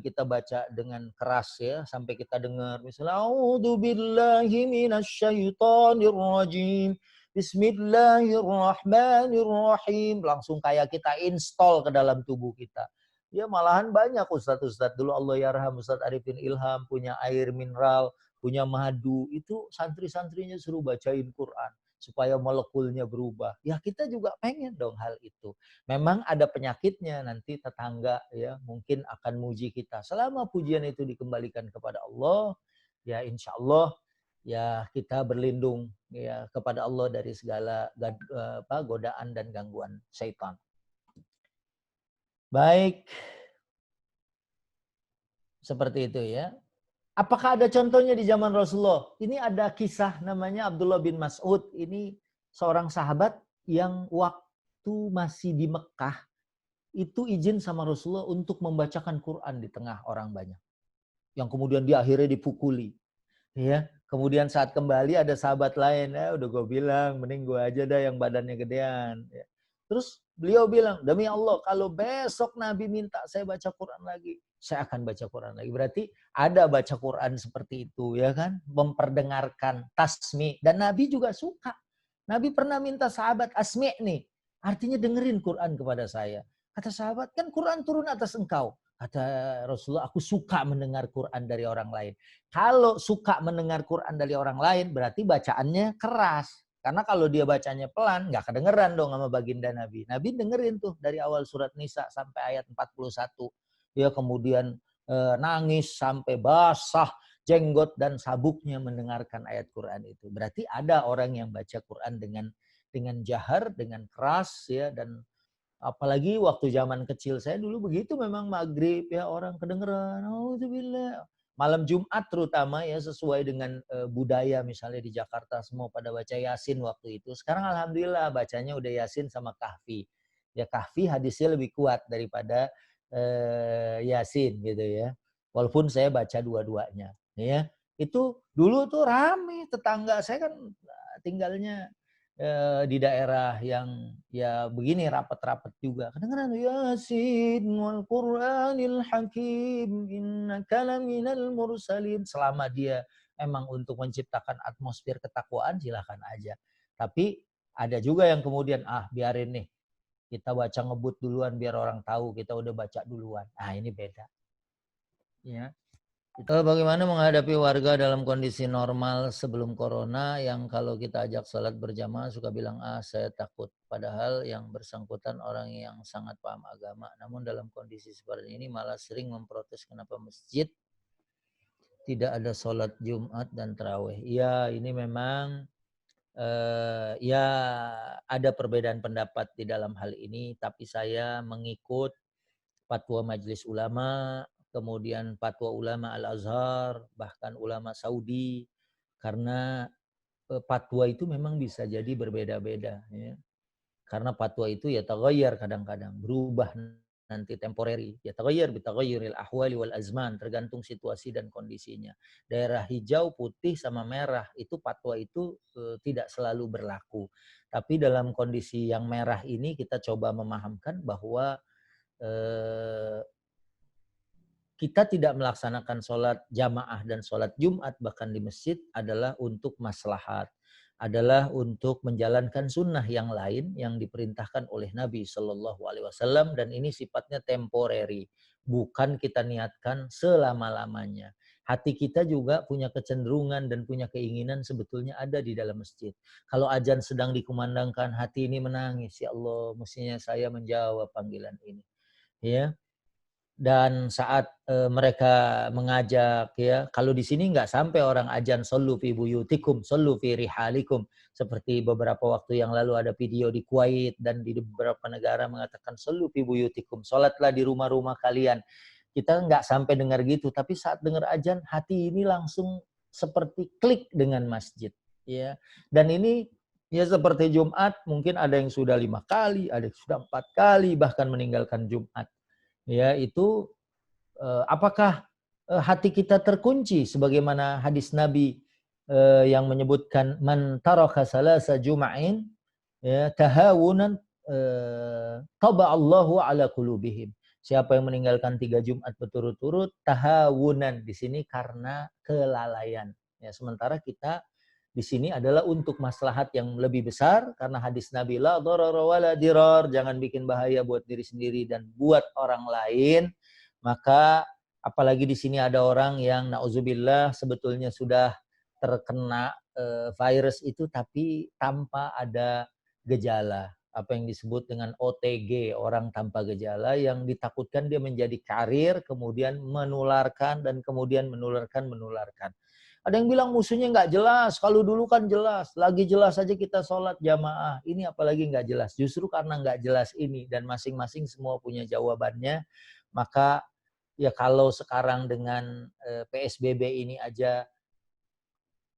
kita baca dengan keras ya sampai kita dengar misalnya a'udzu billahi minasyaitonir rajim. Bismillahirrahmanirrahim. Langsung kayak kita install ke dalam tubuh kita. Ya malahan banyak ustadz-ustadz dulu Allah yarham Ustadz Arifin Ilham punya air mineral, punya madu, itu santri-santrinya suruh bacain Quran supaya molekulnya berubah. Ya kita juga pengen dong hal itu. Memang ada penyakitnya nanti tetangga ya mungkin akan muji kita. Selama pujian itu dikembalikan kepada Allah, ya insya Allah ya kita berlindung ya kepada Allah dari segala godaan dan gangguan syaitan. Baik. Seperti itu ya. Apakah ada contohnya di zaman Rasulullah? Ini ada kisah namanya Abdullah bin Mas'ud. Ini seorang sahabat yang waktu masih di Mekah itu izin sama Rasulullah untuk membacakan Quran di tengah orang banyak. Yang kemudian dia akhirnya dipukuli. Ya, kemudian saat kembali ada sahabat lain, udah gue bilang mending gue aja dah yang badannya gedean. Ya. Terus beliau bilang, demi Allah kalau besok Nabi minta saya baca Quran lagi, saya akan baca Quran lagi. Berarti ada baca Quran seperti itu ya kan, memperdengarkan tasmi. Dan Nabi juga suka. Nabi pernah minta sahabat asmi nih, artinya dengerin Quran kepada saya. Kata sahabat, kan Quran turun atas engkau. Kata Rasulullah, aku suka mendengar Quran dari orang lain. Kalau suka mendengar Quran dari orang lain, berarti bacaannya keras. Karena kalau dia bacanya pelan, nggak kedengeran dong sama baginda Nabi. Nabi dengerin tuh dari awal surat Nisa sampai ayat 41. Dia kemudian nangis sampai basah jenggot dan sabuknya mendengarkan ayat Quran itu. Berarti ada orang yang baca Quran dengan jahar, dengan keras ya, dan apalagi waktu zaman kecil saya dulu begitu memang maghrib ya orang kedengeran. Auzubillah. Malam Jumat terutama ya sesuai dengan budaya misalnya di Jakarta semua pada baca Yasin waktu itu. Sekarang alhamdulillah bacanya udah Yasin sama Kahfi. Ya Kahfi hadisnya lebih kuat daripada Yasin gitu ya. Walaupun saya baca dua-duanya ya. Itu dulu tuh rame, tetangga saya kan tinggalnya di daerah yang ya begini rapat-rapat juga. Kadang-kadang Yasin wal Qur'anil Hakim innaka laminal mursalin. Selama dia emang untuk menciptakan atmosfer ketakwaan silahkan aja. Tapi ada juga yang kemudian biarin nih kita baca ngebut duluan biar orang tahu kita udah baca duluan. Nah, ini beda. Ya. Bagaimana menghadapi warga dalam kondisi normal sebelum corona yang kalau kita ajak sholat berjamaah suka bilang saya takut. Padahal yang bersangkutan orang yang sangat paham agama. Namun dalam kondisi seperti ini malah sering memprotes kenapa masjid tidak ada sholat Jumat dan tarawih. Ya ini memang ya ada perbedaan pendapat di dalam hal ini. Tapi saya mengikut fatwa Majelis Ulama, kemudian fatwa ulama Al-Azhar, bahkan ulama Saudi, karena fatwa itu memang bisa jadi berbeda-beda. Ya. Karena fatwa itu ya taghayyar kadang-kadang, berubah nanti temporary. Ya taghayyar bitaghayyuril ahwali wal azman, tergantung situasi dan kondisinya. Daerah hijau, putih, sama merah, itu fatwa itu tidak selalu berlaku. Tapi dalam kondisi yang merah ini kita coba memahamkan bahwa kita tidak melaksanakan sholat jamaah dan sholat Jumat bahkan di masjid adalah untuk maslahat, adalah untuk menjalankan sunnah yang lain yang diperintahkan oleh Nabi Shallallahu Alaihi Wasallam dan ini sifatnya temporary, bukan kita niatkan selama-lamanya. Hati kita juga punya kecenderungan dan punya keinginan sebetulnya ada di dalam masjid. Kalau azan sedang dikumandangkan, hati ini menangis, ya Allah, mestinya saya menjawab panggilan ini. Ya, dan saat mereka mengajak ya, kalau di sini nggak sampai orang azan shollu fi buyutikum, shollu fi rihalikum, seperti beberapa waktu yang lalu ada video di Kuwait dan di beberapa negara mengatakan shollu fi buyutikum, sholatlah di rumah-rumah kalian. Kita nggak sampai dengar gitu, tapi saat dengar azan hati ini langsung seperti klik dengan masjid ya. Dan ini ya seperti Jumat, mungkin ada yang sudah 5 kali, ada yang sudah 4 kali bahkan meninggalkan Jumat. Ya, itu apakah hati kita terkunci sebagaimana hadis Nabi yang menyebutkan man taraka salasa jum'ain ya tahawunan taba'allahu ala qulubihim. Siapa yang meninggalkan 3 Jumat berturut-turut tahawunan di sini karena kelalaian. Ya, sementara kita di sini adalah untuk maslahat yang lebih besar karena hadis Nabi la darara wala dirar, jangan bikin bahaya buat diri sendiri dan buat orang lain. Maka apalagi di sini ada orang yang nauzubillah sebetulnya sudah terkena virus itu tapi tanpa ada gejala, apa yang disebut dengan OTG, orang tanpa gejala, yang ditakutkan dia menjadi karir kemudian menularkan dan kemudian menularkan. Ada yang bilang musuhnya nggak jelas, kalau dulu kan jelas, lagi jelas aja kita sholat jamaah, ini apalagi nggak jelas. Justru karena nggak jelas ini dan masing-masing semua punya jawabannya, maka ya kalau sekarang dengan PSBB ini aja,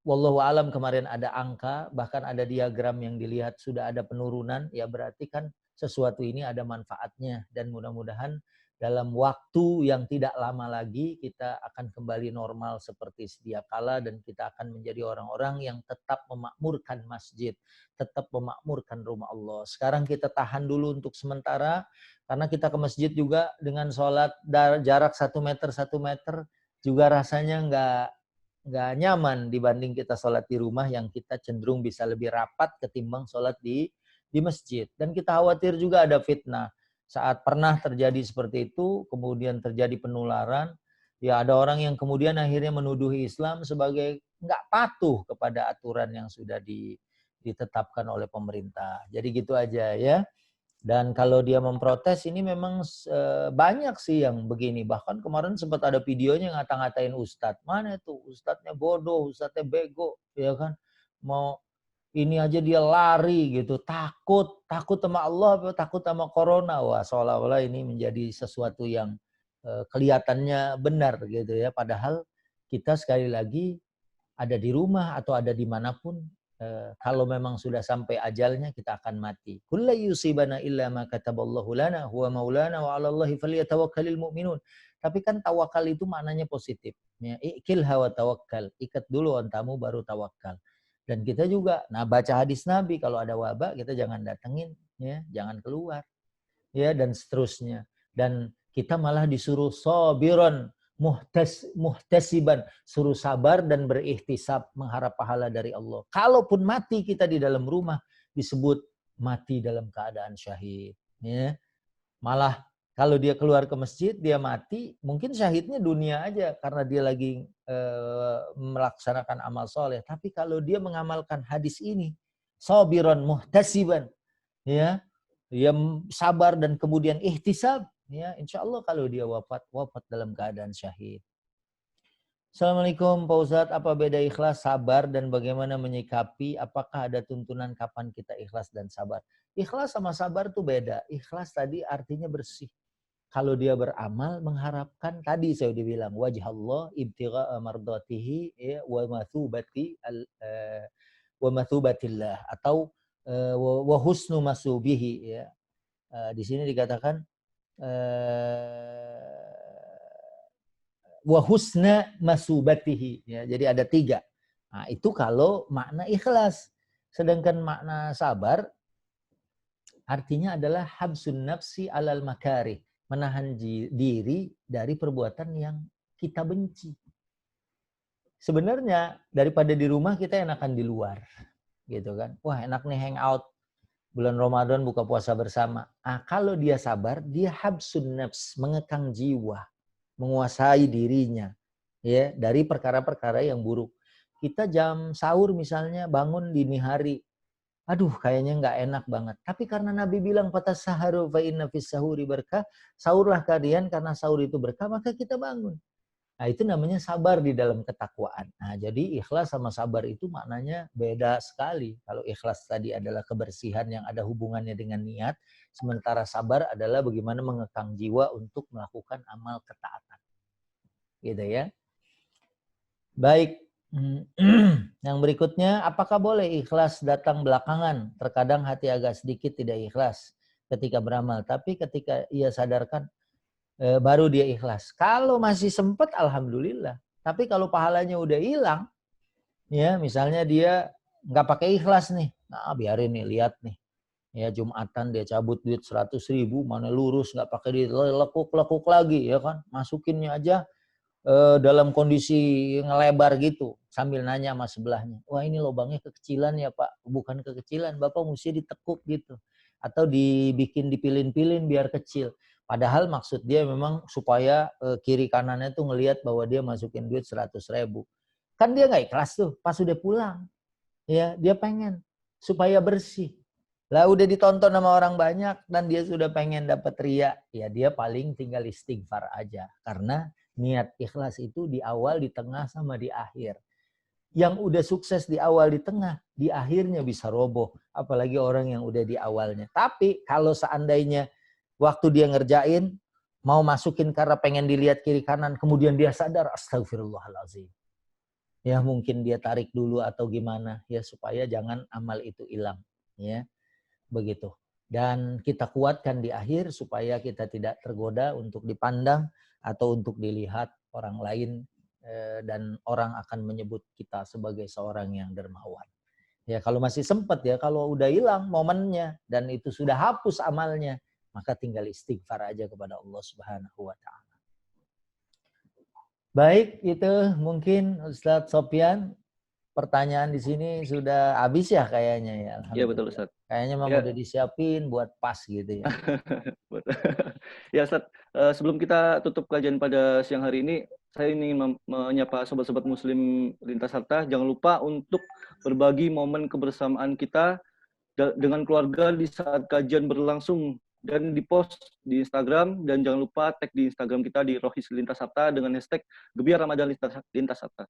wallahu alam kemarin ada angka, bahkan ada diagram yang dilihat sudah ada penurunan, ya berarti kan sesuatu ini ada manfaatnya dan mudah-mudahan dalam waktu yang tidak lama lagi kita akan kembali normal seperti sedia kala dan kita akan menjadi orang-orang yang tetap memakmurkan masjid, tetap memakmurkan rumah Allah. Sekarang kita tahan dulu untuk sementara karena kita ke masjid juga dengan sholat jarak 1 meter juga rasanya nggak nyaman dibanding kita sholat di rumah yang kita cenderung bisa lebih rapat ketimbang sholat di masjid. Dan kita khawatir juga ada fitnah. Saat pernah terjadi seperti itu, kemudian terjadi penularan, ya ada orang yang kemudian akhirnya menuduhi Islam sebagai nggak patuh kepada aturan yang sudah ditetapkan oleh pemerintah. Jadi gitu aja ya. Dan kalau dia memprotes ini memang banyak sih yang begini. Bahkan kemarin sempat ada videonya ngata-ngatain Ustadz. Mana itu? Ustadznya bodoh, Ustadznya bego. Ya kan? Mau ini aja dia lari gitu. Takut sama Allah, takut sama corona. Wah seolah-olah ini menjadi sesuatu yang kelihatannya benar gitu ya. Padahal kita sekali lagi ada di rumah atau ada dimanapun, kalau memang sudah sampai ajalnya kita akan mati. Kullu yusibana illa ma kataballahu lana huwa maulana wa 'alallahi falyatawakkalul mu'minun. Tapi kan tawakal itu maknanya positif. Ya, ikil hawa tawakkal. Ikat dulu ontamu baru tawakal. Dan kita juga baca hadis Nabi, kalau ada wabah kita jangan datengin, ya, jangan keluar. Ya, dan seterusnya. Dan kita malah disuruh sabiran muhtasiban, suruh sabar dan berikhtisab, mengharap pahala dari Allah. Kalaupun mati kita di dalam rumah disebut mati dalam keadaan syahid, ya. Malah kalau dia keluar ke masjid dia mati, mungkin syahidnya dunia aja karena dia lagi melaksanakan amal soleh. Tapi kalau dia mengamalkan hadis ini, sabiran muhtasiban, ya, dia sabar dan kemudian ihtisab, ya, insya Allah kalau dia wafat dalam keadaan syahid. Assalamualaikum Pak Ustadz, apa beda ikhlas, sabar, dan bagaimana menyikapi? Apakah ada tuntunan kapan kita ikhlas dan sabar? Ikhlas sama sabar itu beda. Ikhlas tadi artinya bersih. Kalau dia beramal mengharapkan, tadi saya udah bilang, wajah Allah ibtigha'a mardatihi wa mathubatillah, atau wa husnu masubihi, ya. Di sini dikatakan wa husna masubatihi, ya. Jadi ada 3. Nah, itu kalau makna ikhlas. Sedangkan makna sabar artinya adalah habsun nafsi alal makarih, menahan diri dari perbuatan yang kita benci. Sebenarnya daripada di rumah kita enakan di luar, gitu kan. Wah, enak nih hangout bulan Ramadan, buka puasa bersama. Kalau dia sabar, dia habsun nafs, mengekang jiwa, menguasai dirinya, ya, dari perkara-perkara yang buruk. Kita jam sahur misalnya bangun dini hari, aduh kayaknya nggak enak banget. Tapi karena Nabi bilang fatassaharu fa inna fis sahuri berkah, sahurlah kalian karena sahur itu berkah, maka kita bangun. Nah, itu namanya sabar di dalam ketakwaan. Nah, jadi ikhlas sama sabar itu maknanya beda sekali. Kalau ikhlas tadi adalah kebersihan yang ada hubungannya dengan niat, sementara sabar adalah bagaimana mengekang jiwa untuk melakukan amal ketaatan. Gitu ya. Baik. Yang berikutnya, apakah boleh ikhlas datang belakangan? Terkadang hati agak sedikit tidak ikhlas ketika beramal, tapi ketika ia sadarkan baru dia ikhlas. Kalau masih sempat, alhamdulillah. Tapi kalau pahalanya udah hilang, ya misalnya dia nggak pakai ikhlas nih, nah biarin nih, lihat nih, ya Jumatan dia cabut duit 100.000, mana lurus nggak pakai duit, lekuk lagi, ya kan, masukinnya aja dalam kondisi ngelebar gitu, sambil nanya sama sebelahnya, wah ini lubangnya kekecilan ya Pak, bukan kekecilan, Bapak mesti ditekuk gitu, atau dibikin dipilin-pilin biar kecil. Padahal maksud dia memang supaya kiri kanannya tuh ngelihat bahwa dia masukin duit 100.000. Kan dia nggak ikhlas tuh, pas udah pulang, ya dia pengen supaya bersih. Lah udah ditonton sama orang banyak dan dia sudah pengen dapat ria, ya dia paling tinggal istighfar aja. Karena niat ikhlas itu di awal, di tengah, sama di akhir. Yang udah sukses di awal, di tengah, di akhirnya bisa roboh. Apalagi orang yang udah di awalnya. Tapi kalau seandainya waktu dia ngerjain, mau masukin karena pengen dilihat kiri kanan, kemudian dia sadar, astagfirullahaladzim. Ya mungkin dia tarik dulu atau gimana, ya supaya jangan amal itu hilang. Ya, begitu. Dan kita kuatkan di akhir supaya kita tidak tergoda untuk dipandang atau untuk dilihat orang lain, dan orang akan menyebut kita sebagai seorang yang dermawan. Ya kalau masih sempat, ya kalau udah hilang momennya dan itu sudah hapus amalnya, maka tinggal istighfar aja kepada Allah Subhanahu wa ta'ala. Baik, itu mungkin Ustadz Sopyan. Pertanyaan di sini sudah habis ya kayaknya ya. Iya betul Ustadz. Kayaknya memang udah disiapin buat pas gitu ya. Ya Ustadz, sebelum kita tutup kajian pada siang hari ini, saya ingin menyapa sobat-sobat muslim lintas harta. Jangan lupa untuk berbagi momen kebersamaan kita dengan keluarga di saat kajian berlangsung dan di-post di Instagram, dan jangan lupa tag di Instagram kita di Rohis Lintas Harta dengan hashtag Gebiar Ramadan Lintas Harta.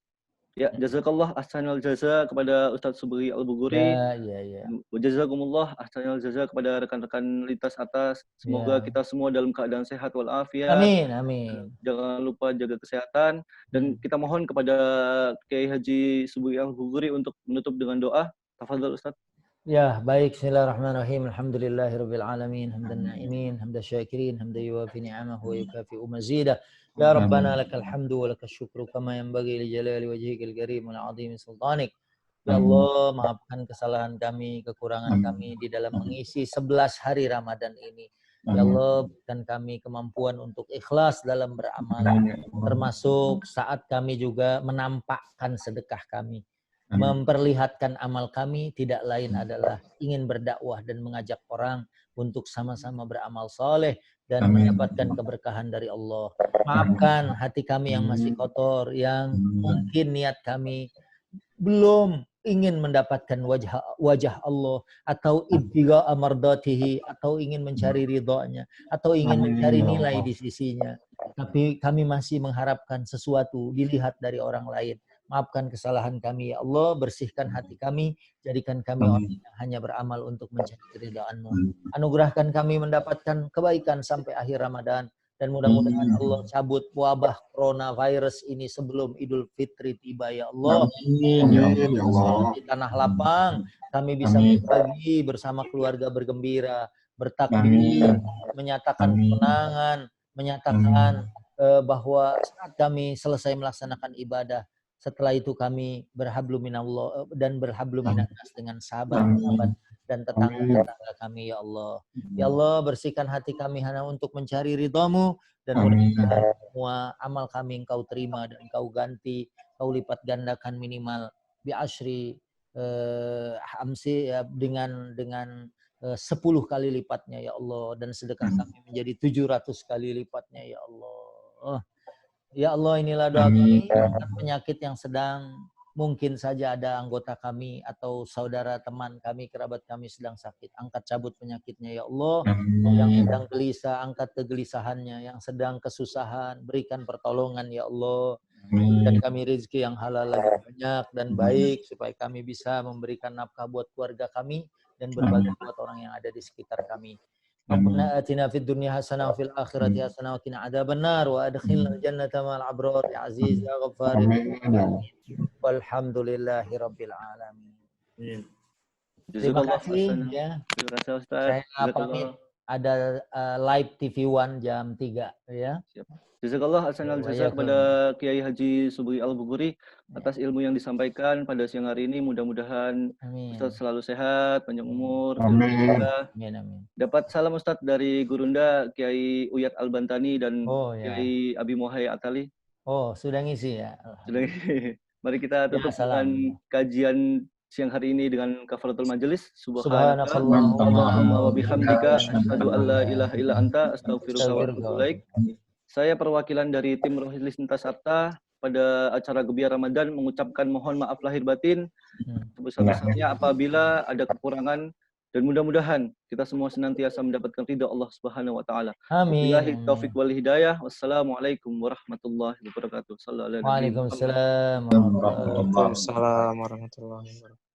Ya, jazakallah ahsanal jaza kepada Ustadz Subri Al-Buguri. Ya. Jazakumullah ahsanal jaza kepada rekan-rekan Lintas Atas. Semoga kita semua dalam keadaan sehat walafiat. Amin. Jangan lupa jaga kesehatan, dan kita mohon kepada Kiai Haji Subri Al-Buguri untuk menutup dengan doa. Tafadhol Ustaz. Ya, baik. Bismillahirrahmanirrahim. Alhamdulillahirabbil alamin. Hamdan na'imin, hamdan syakirin, hamdan yuwafi ni'amahu wa yukafi'u mazidah. Ya Rabbana lakal hamdu wa lakal syukru kama yanbaghi li jalali wajhikal karim wal 'azimi sultanik. Ya Allah, maafkan kesalahan kami, kekurangan kami di dalam mengisi 11 hari Ramadan ini. Ya Allah, berikan kami kemampuan untuk ikhlas dalam beramal, termasuk saat kami juga menampakkan sedekah kami. Memperlihatkan amal kami tidak lain adalah ingin berdakwah dan mengajak orang untuk sama-sama beramal soleh dan mendapatkan keberkahan dari Allah. Maafkan hati kami yang masih kotor, yang mungkin niat kami belum ingin mendapatkan wajah Allah, atau ibtiga amardatihi, atau ingin mencari ridhonya, atau ingin mencari nilai di sisinya. Tapi kami masih mengharapkan sesuatu dilihat dari orang lain. Maafkan kesalahan kami, ya Allah. Bersihkan hati kami. Jadikan kami orang yang hanya beramal untuk mencari keridhaan-Mu. Anugerahkan kami mendapatkan kebaikan sampai akhir Ramadan. Dan mudah-mudahan Allah cabut wabah coronavirus ini sebelum Idul Fitri tiba, ya Allah. Di tanah lapang kami bisa berbagi bersama keluarga, bergembira, bertakbir, menyatakan kemenangan, menyatakan bahwa saat kami selesai melaksanakan ibadah, setelah itu kami berhablum minallah dan berhablum minannas dengan sahabat-sahabat dan tetangga-tetangga kami, ya Allah. Ya Allah, bersihkan hati kami hanya untuk mencari ridha-Mu, dan mudah-mudahan semua amal kami Engkau terima dan Engkau ganti, Kau lipat gandakan minimal bi asyri hamsi, ya, dengan 10 kali lipatnya, ya Allah, dan sedekah kami menjadi 700 kali lipatnya, ya Allah. Ya Allah, inilah doa kami, angkat penyakit yang sedang, mungkin saja ada anggota kami atau saudara, teman kami, kerabat kami sedang sakit. Angkat cabut penyakitnya, ya Allah. Yang sedang gelisah, angkat kegelisahannya. Yang sedang kesusahan, berikan pertolongan, ya Allah. Dan kami rezeki yang halal lagi banyak dan baik, supaya kami bisa memberikan nafkah buat keluarga kami dan berbagi buat orang yang ada di sekitar kami. Rabbana atina fid dunya hasanah wa fil akhirati hasanah wa qina adzabannar wa adkhilnal jannata ma'al abrar ya aziz ya ghaffar. Walhamdulillahi rabbil alamin. Terima kasih ya. Terima kasih Ustaz. Saya pamit, ada live TV One jam 3 ya. Siap. Jazakallah hasanal jazak kepada Kiai Haji Subhi Al-Bukhari atas ilmu yang disampaikan pada siang hari ini. Mudah-mudahan Ustaz selalu sehat, panjang umur. Amin. Dapat salam Ustaz dari Gurunda Kiai Uyat Al-Bantani dan Kiai Abi Muhai Atali. Oh, sudah ngisi ya. Sudah ngisi. Mari kita tutup dengan kajian siang hari ini dengan kafaratul majelis. Subhanakallahumma wa bihamdika asyhadu an la ilaha illa anta astaghfiruka wa atubu ilaik. Saya perwakilan dari tim Rohis Lintas Sabta pada acara Gebiar Ramadan mengucapkan mohon maaf lahir batin sebesar-besarnya apabila ada kekurangan, dan mudah-mudahan kita semua senantiasa mendapatkan ridha Allah Subhanahu wa taala. Amin. Billahi taufiq wal hidayah. Wassalamualaikum warahmatullahi wabarakatuh. Waalaikumsalam warahmatullahi wabarakatuh.